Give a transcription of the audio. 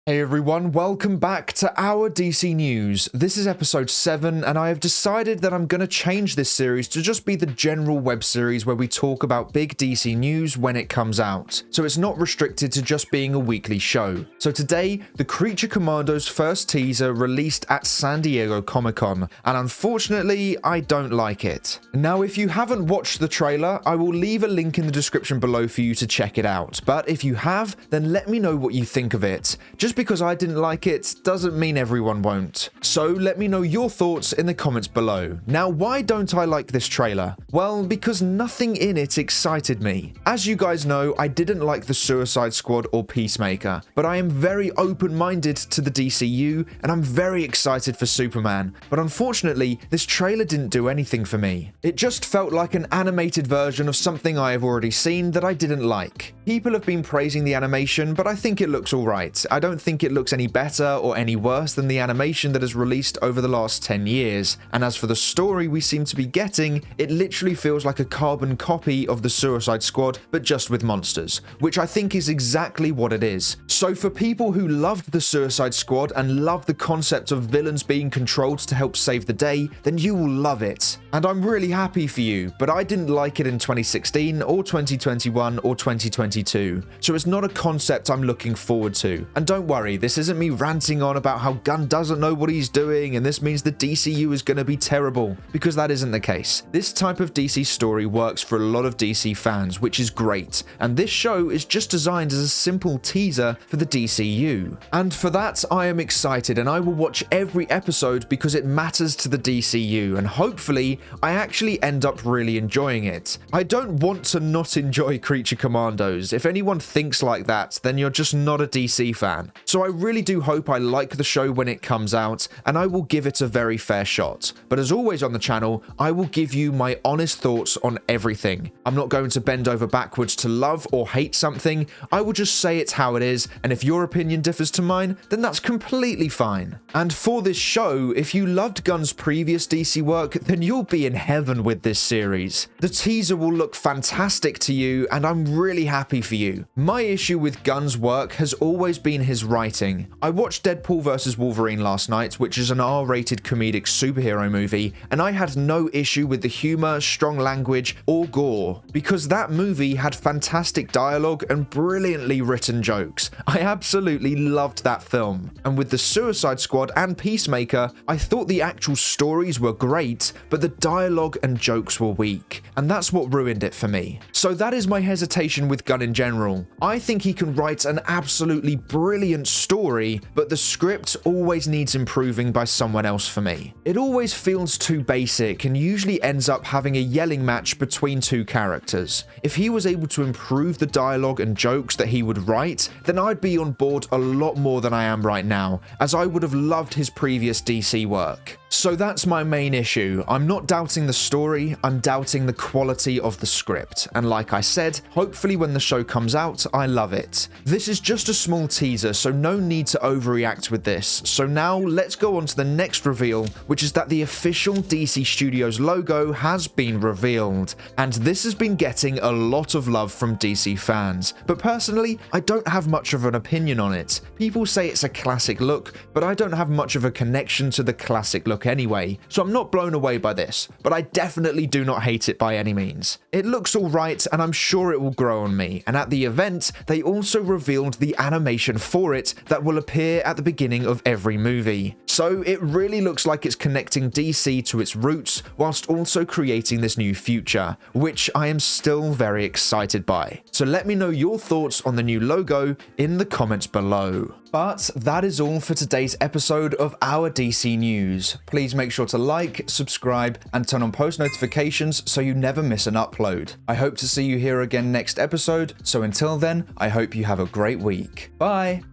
Hey everyone, welcome back to our DC News. This is episode 7 and I have decided that I'm going to change this series to just be the general web series where we talk about big DC news when it comes out. So it's not restricted to just being a weekly show. So today, the Creature Commandos first teaser released at San Diego Comic-Con, and unfortunately, I don't like it. Now, if you haven't watched the trailer, I will leave a link in the description below for you to check it out. But if you have, then let me know what you think of it. Just because I didn't like it doesn't mean everyone won't. So let me know your thoughts in the comments below. Now, why don't I like this trailer? Well, because nothing in it excited me. As you guys know, I didn't like the Suicide Squad or Peacemaker, but I am very open-minded to the DCU and I'm very excited for Superman. But unfortunately, this trailer didn't do anything for me. It just felt like an animated version of something I have already seen that I didn't like. People have been praising the animation, but I think it looks alright. I don't think it looks any better or any worse than the animation that has released over the last 10 years. And as for the story we seem to be getting, it literally feels like a carbon copy of the Suicide Squad, but just with monsters, which I think is exactly what it is. So for people who loved the Suicide Squad and love the concept of villains being controlled to help save the day, then you will love it. And I'm really happy for you, but I didn't like it in 2016 or 2021 or 2022. So it's not a concept I'm looking forward to. And don't worry, this isn't me ranting on about how Gunn doesn't know what he's doing and this means the DCU is going to be terrible, because that isn't the case. This type of DC story works for a lot of DC fans, which is great, and this show is just designed as a simple teaser for the DCU. And for that, I am excited and I will watch every episode because it matters to the DCU, and hopefully I actually end up really enjoying it. I don't want to not enjoy Creature Commandos. If anyone thinks like that, then you're just not a DC fan. So I really do hope I like the show when it comes out, and I will give it a very fair shot. But as always on the channel, I will give you my honest thoughts on everything. I'm not going to bend over backwards to love or hate something. I will just say it's how it is, and if your opinion differs to mine, then that's completely fine. And for this show, if you loved Gunn's previous DC work, then you'll be in heaven with this series. The teaser will look fantastic to you, and I'm really happy for you. My issue with Gunn's work has always been his writing. I watched Deadpool vs. Wolverine last night, which is an R-rated comedic superhero movie, and I had no issue with the humor, strong language, or gore, because that movie had fantastic dialogue and brilliantly written jokes. I absolutely loved that film. And with the Suicide Squad and Peacemaker, I thought the actual stories were great, but the dialogue and jokes were weak, and that's what ruined it for me. So that is my hesitation with Gunn in general. I think he can write an absolutely brilliant story, but the script always needs improving by someone else for me. It always feels too basic and usually ends up having a yelling match between two characters. If he was able to improve the dialogue and jokes that he would write, then I'd be on board a lot more than I am right now, as I would have loved his previous DC work. So that's my main issue. I'm not doubting the story, I'm doubting the quality of the script. And like I said, hopefully when the show comes out, I love it. This is just a small teaser, so no need to overreact with this. So now let's go on to the next reveal, which is that the official DC Studios logo has been revealed. And this has been getting a lot of love from DC fans. But personally, I don't have much of an opinion on it. People say it's a classic look, but I don't have much of a connection to the classic look anyway, so I'm not blown away by this, but I definitely do not hate it by any means. It looks alright and I'm sure it will grow on me, and at the event, they also revealed the animation for it that will appear at the beginning of every movie. So it really looks like it's connecting DC to its roots, whilst also creating this new future, which I am still very excited by. So let me know your thoughts on the new logo in the comments below. But that is all for today's episode of our DC News. Please make sure to like, subscribe, and turn on post notifications so you never miss an upload. I hope to see you here again next episode, so until then, I hope you have a great week. Bye!